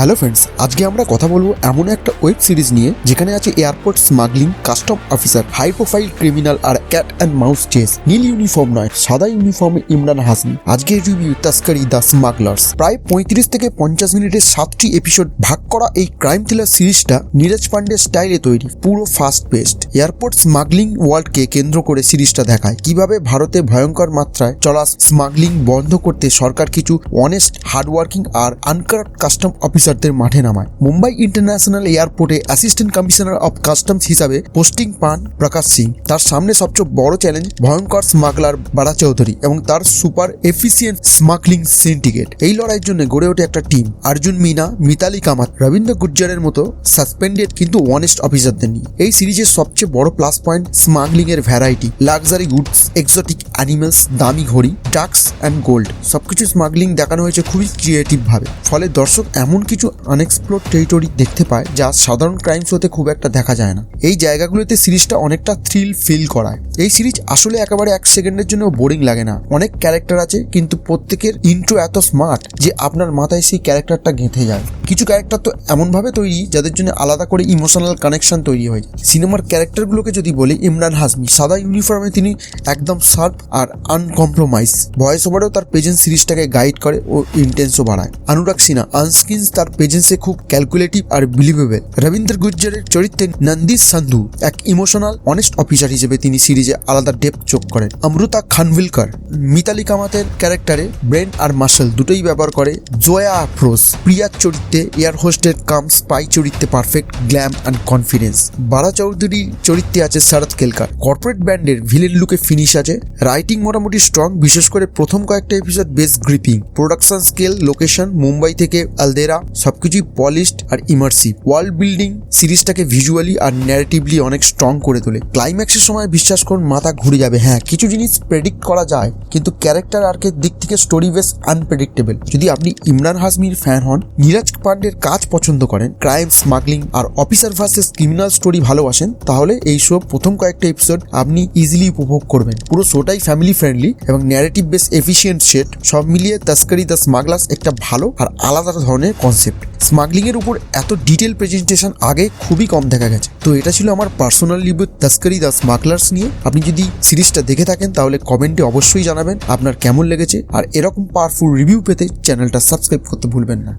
Hello friends, আজকে আমরা কথা বলবো এমন একটা ওয়েব সিরিজ নিয়ে যেখানে আছে airport smuggling, custom officer, high profile criminal আর ক্যাট অ্যান্ড মাউস চেস। নীল ইউনিফর্ম নয়, সাদা ইউনিফর্মে ইমরান হাসমি। আজকের রিভিউ তাস্করি দ্য স্মাগলার্স। প্রায় 35 থেকে 50 মিনিটের 7টি এপিসোড ভাগ করা এই ক্রাইম থ্রিলার সিরিজটা নীরজ পান্ডের স্টাইলে তৈরি, পুরো ফাস্ট পেস্ট। এয়ারপোর্ট স্মাগলিং ওয়ার্ল্ডকে কেন্দ্র করে সিরিজটা দেখায় কিভাবে ভারতে ভয়ঙ্কর মাত্রায় চলা স্মাগলিং বন্ধ করতে সরকার কিছু অনেস্ট, হার্ডওয়ার্কিং আর আনকারাপ্ট কাস্টম অফিসারদের মাঠে নামায়। মুম্বাই ইন্টারন্যাশনাল এয়ারপোর্টে অ্যাসিস্ট্যান্ট কমিশনার অফ কাস্টমস হিসাবে পোস্টিং পান প্রকাশ সিং। তার সামনে সবচেয়ে বড় চ্যালেঞ্জ ভয়ঙ্কর স্মাগলার বাড়া চৌধুরী এবং তার সুপার এফিসিয়েন্ট স্মাগলিং সিন্ডিকেট। এই লড়াইয়ের জন্য গড়ে ওঠে একটা টিম, অর্জুন মিনা, মিতালি কামাত, রবীন্দ্র গুর্জারের মতো সাসপেন্ডেড কিন্তু অনেস্ট অফিসারদের নিয়ে। এই সিরিজের সবচেয়ে বড় প্লাস পয়েন্ট স্মাগলিং এর variety, luxury goods, exotic animals, দামি ঘড়ি, ড্রাগস অ্যান্ড গোল্ড, সবকিছু স্মাগলিং দেখানো হয়েছে খুবই ক্রিয়েটিভ ভাবে। ফলে দর্শক এমন কিছু আনএক্সপ্লোরড টেরিটরি দেখতে পায় যা সাধারণ ক্রাইম শোতে খুব একটা দেখা যায় না। এই জায়গাগুলোতে সিরিজটা অনেকটা থ্রিল ফিল করায়। এই সিরিজ আসলে একেবারে 1 সেকেন্ডের জন্য বোরিং লাগে না। অনেক ক্যারেক্টার আছে কিন্তু প্রত্যেকের ইন্ট্রো এত স্মার্ট যে আপনার মাথায় সেই ক্যারেক্টারটা গেঁথে যায়। কিছু ক্যারেক্টার তো এমনভাবে তৈরি যাদের জন্য আলাদা করে ইমোশনাল কানেকশন তৈরি হয়ে যায়। সিনেমার ক্যারেক্টারগুলোকে যদি বলি, ইমরান হাসমি সাদা ইউনিফর্মে তিনি একদম শার্প আর আনকম্প্রোমাইজ। ভয়েস ওভারেও তার প্রেজেন্স সিরিজটাকে গাইড করে ও ইন্টেন্সও বাড়ায়। অনুরাগ সিনহা আনস্ক্রিন তার প্রেজেন্সে খুব ক্যালকুলেটিভ আর বিলিভেবল। রবীন্দ্র গুর্জারের চরিত্রে নন্দিত সান্ধু এক ইমোশনাল অনেস্ট অফিসার হিসেবে তিনি সিরিজে আলাদা ডেপথ যোগ করেন। অমৃতা খানভিলকার মিতালি কামাতের ক্যারেক্টারে ব্রেন আর মাসল দুটোই ব্যবহার করে। জোয়া আফরোজ প্রিয়ার চরিত্রে এয়ার হোস্টের কাম স্পাই চরিত্রে পারফেক্ট গ্ল্যাম অ্যান্ড কনফিডেন্স। বারা চৌধুরী চরিত্রে আছে শরৎ কেলকার। কর্পোরেট ব্যান্ডের ভিলেন লুকে ফিনিশ আছে। রাইটিং মোটামুটি স্ট্রং, বিশেষ করে প্রথম কয়েকটা এপিসোড বেশ gripping. Production scale, location Mumbai থেকে আলদেরা, সবকিছুই পলিশড আর ইমার্সিভ। ওয়ার্ল্ড বিল্ডিং সিরিজটাকে ভিজুয়ালি আর ন্যারেটিভলি অনেক স্ট্রং করে তোলে। ক্লাইম্যাক্সের সময় বিশ্বাস করুন মাথা ঘুরে যাবে। হ্যাঁ, কিছু জিনিস প্রেডিক্ট করা যায় কিন্তু ক্যারেক্টার আর্কের দিক থেকে স্টোরি বেশ আনপ্রেডিক্টেবল। যদি আপনি ইমরান হাসমির ফ্যান হন, নীরজ পান্ডের কাজ পছন্দ করেন, ক্রাইম, স্মাগলিং আর অফিসার ভার্সেস ক্রিমিনাল স্টোরি ভালোবাসেন, তাহলে এই শো প্রথম কয়েকটা এপিসোড আপনি ইজিলি উপভোগ করবেন। পুরো শোটাই ফ্যামিলি ফ্রেন্ডলি এবং ন্যারেটিভ বেশ এফিসিয়েন্ট সেট। সব মিলিয়ে তাস্করি দ্য স্মাগলার্স একটা ভালো আর আলাদা ধরনের কনসেপ্ট। স্মাগলিং এর উপর এত ডিটেল প্রেজেন্টেশন আগে খুবই কম দেখা গেছে। তো এটা ছিল আমার পার্সোনাল রিভিউ তাস্করি দ্য স্মাগলার্স নিয়ে। আপনি যদি সিরিজটা দেখে থাকেন তাহলে কমেন্টে অবশ্যই জানাবেন আপনার কেমন লেগেছে। আর এরকম পাওয়ারফুল রিভিউ পেতে চ্যানেলটা সাবস্ক্রাইব করতে ভুলবেন না।